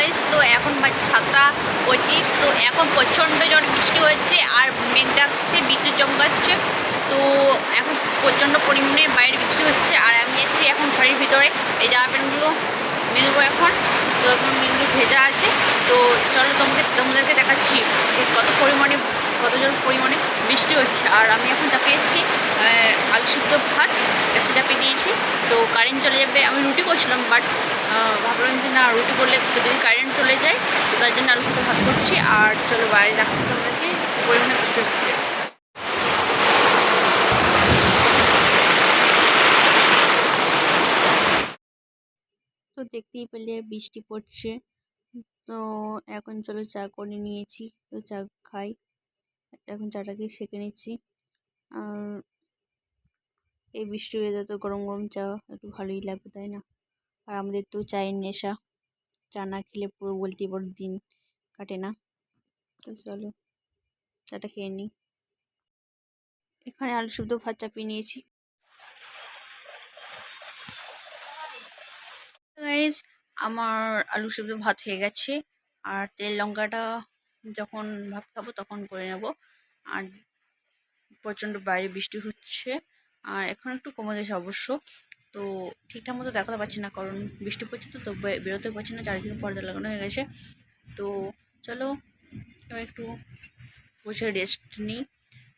Guys, তো এখন বাজে 7:25। তো এখন প্রচণ্ড জোর বৃষ্টি হচ্ছে আর মেঘ ডাকছে, বিদ্যুৎ চমকাচ্ছে। তো এখন প্রচণ্ড পরিমাণে বাইরে বৃষ্টি হচ্ছে আর আমি যাচ্ছি এখন ঘরের ভিতরে। এই জামা প্যান্টগুলো মেলবো এখন। তো এখন এগুলো ভেজা আছে। তো চলো তোমাদেরকে দেখাচ্ছি কত জোর পরিমাণে বৃষ্টি হচ্ছে। আর আমি এখন চাপিয়েছি আলু সিদ্ধ ভাত, গ্যাসে চাপিয়ে দিয়েছি। তো কারেন্ট চলে যাবে। আমি রুটি করছিলাম, বাট ভাবলাম যে না, রুটি করলে যদি কারেন্ট চলে যায়, তো তার জন্য আলু সিদ্ধ ভাত করছি। আর চলো বাইরে দেখাচ্ছি তোমাদেরকে পরিমাণে বৃষ্টি হচ্ছে। তো দেখতেই পেলে বৃষ্টি পড়ছে। তো এখন চলো চা করে নিয়েছি, তো চা খাই। এখন চাটাকে সেঁকে নিচ্ছি। আর এই বৃষ্টি ওয়েদার তো গরম গরম চা একটু ভালোই লাগবে, তাই না? আর আমাদের তো চায়ের নেশা, চা না খেলে পুরো বলতে পারো দিন কাটে না। তো চলো চাটা খেয়ে নিই। এখানে আলু সিদ্ধ ভাত চাপিয়ে নিয়েছি। গাইস, আমার আলু সিদ্ধ ভাত হয়ে গেছে। আর তেল লঙ্কাটা যখন ভাত খাবো তখন করে নেব। আর প্রচণ্ড বাইরে বৃষ্টি হচ্ছে, আর এখন একটু কমে গেছে অবশ্য। তো ঠিকঠাক মতো দেখাতে পারছি না, কারণ বৃষ্টি পড়ছে। তো বেরোতে পারছি না, চারিদিকে পর্দা লাগানো হয়ে গেছে। তো চলো এবার একটু বসে রেস্ট নিই।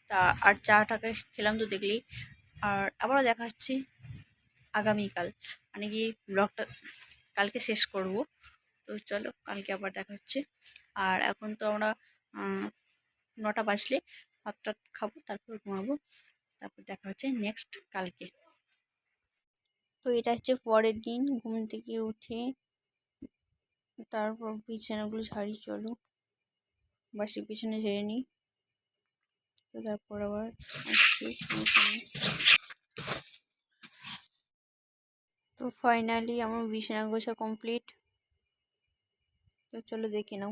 তা আর চাটাকে খেলাম তো দেখলেই। আর আবারও দেখা হচ্ছে আগামীকাল, মানে কি ব্লগটা কালকে শেষ করব। তো চলো কালকে আবার দেখা হচ্ছে। আর এখন তো আমরা 9টা বাজলে ভাতটা খাবো, তারপর ঘুমাবো। তারপর দেখা হচ্ছে নেক্সট কালকে। তো এটা হচ্ছে পরের দিন ঘুম থেকে উঠে তারপর বিছানাগুলো ঝাড়ি। চলো বাসি বিছানা ঝেড়ে নিই। তো তারপর আবার আসছি। তো ফাইনালি আমার বিছানা গোছা কমপ্লিট। তো চলো দেখে নাও।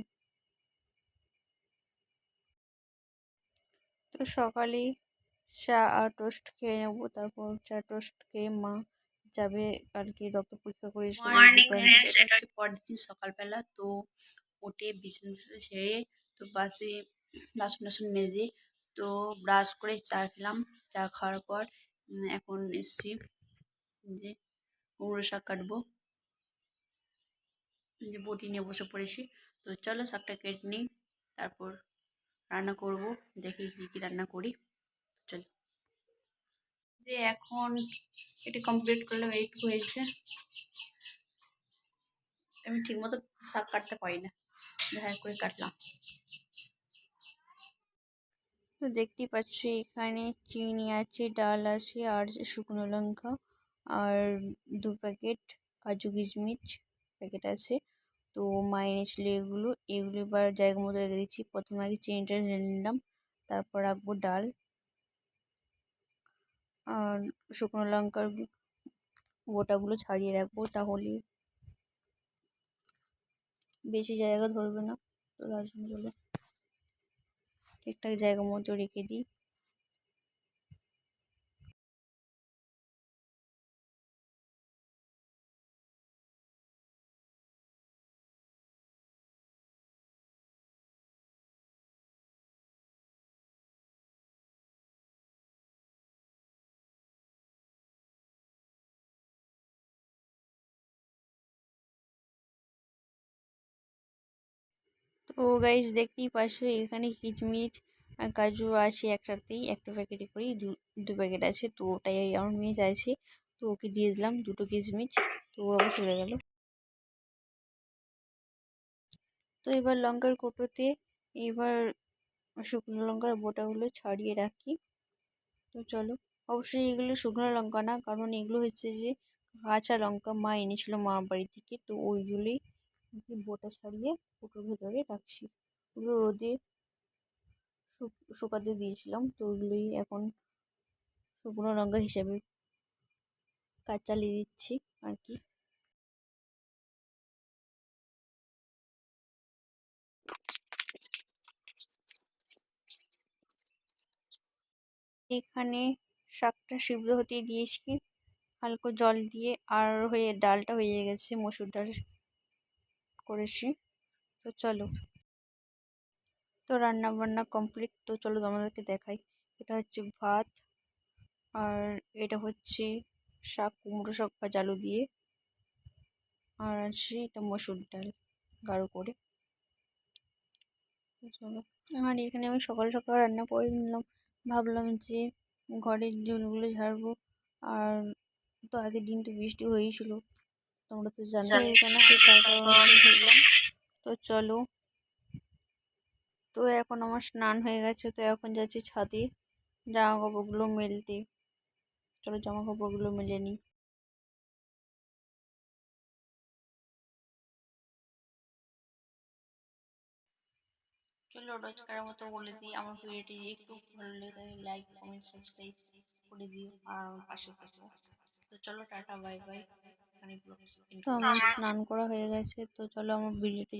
তো সকালে চা আর টোস্ট খেয়ে নেবো। তারপর চা টোস্ট খেয়ে মা যাবে কালকে রক্ত পরীক্ষা করে এসে। মর্নিং ফ্রেন্ডস, এটা হচ্ছে পরের দিন সকালবেলা। তো উঠে বিছানা ছেড়ে তো বাসন টাসন মেজে তো ব্রাশ করে চা খেলাম। চা খাওয়ার পর এখন এসছি যে কুমড়ো শাক কাটবো, যে বটি নিয়ে বসে পড়েছি। তো চলো শাকটা কেটে নিই, তারপর রান্না করব। দেখি কী কী রান্না করি। চলো, যে এখন এটি কমপ্লিট করলাম, এইটুকু হয়েছে। আমি ঠিকমতো শাক কাটতে পারি না, যাই করে কাটলাম। তো দেখতেই পাচ্ছি এখানে চিনি আছে, ডাল আছে, আর শুকনো লঙ্কা, আর 2 প্যাকেট কাজু কিশমিশ প্যাকেট আছে। তো মা এনেছিল এগুলো এবার জায়গা মতো রেখে দিচ্ছি। প্রথমে আগে চিনিটা ঢেলে নিলাম, তারপর রাখবো ডাল আর শুকনো লঙ্কার গোটাগুলো ছাড়িয়ে রাখবো, তাহলে বেশি জায়গা ধরবে না। তো তার জন্য ঠিকঠাক জায়গা মতো রেখে দিই। তো গাইস দেখতেই পাচ্ছো এখানে কিচমিচ আর কাজু আছে একসাথেই, একটা প্যাকেটে করেই 2 প্যাকেট আছে। তো ওটাই আমার মেয়ে চাইছে, তো ওকে দিয়ে দিলাম 2টো কিচমিচ। তো ও আবার চলে গেল। তো এবার লঙ্কার কৌটোতে এবার শুকনো লঙ্কার বোটাগুলো ছাড়িয়ে রাখি। তো চলো, অবশ্যই এগুলো শুকনো লঙ্কা না, কারণ এগুলো হচ্ছে যে কাঁচা লঙ্কা মা এনেছিল মামার বাড়ি থেকে। তো ওইগুলোই বোটা ছাড়িয়ে কৌটোর ভেতরে রাখছি। ওগুলো রোদে শুকাতে দিয়েছিলাম, তো ওগুলোই এখন শুকনো লঙ্কা হিসেবে কাজ চালিয়ে দিচ্ছি আর কি। এখানে শাকটা সিদ্ধ হতে দিয়েছি হালকা জল দিয়ে, আর ডালটা হয়ে গেছে, মসুর ডাল। করেছি। তো চলো, তো রান্না বান্না কমপ্লিট। তো চলো তোমাদেরকে দেখাই। এটা হচ্ছে ভাত, আর এটা হচ্ছে শাক, কুমড়ো শাক ভাজা আলু দিয়ে, আর আছে এটা মসুর ডাল গাঢ় করে। তো চলো, আর এখানে আমি সকাল সকাল রান্না করে নিলাম। ভাবলাম যে ঘরের ঝুলগুলো ঝাড়বো। আর তো আগের দিন তো বৃষ্টি হয়েছিল, তোমরা তো জানো এখানে, তার কারণে ঝুললাম। তো চলো, তো এখন আমার স্নান হয়ে গেছে, তো এখন যাচ্ছি ছাদে জামা কাপড়গুলো মেলতে। চলো জামা কাপড়গুলো মেলে নিই। চলো রোজকারের মতো বলে দিই, আমার ভিডিওটি একটু ভালো লেগে থাকে লাইক কমেন্ট সাবস্ক্রাইব করে দিও আর আমার পাশে থেকো। তো চলো টাটা বাই বাই। তো আমার স্নান করা হয়ে গেছে, তো চলো আমার ভিডিওটি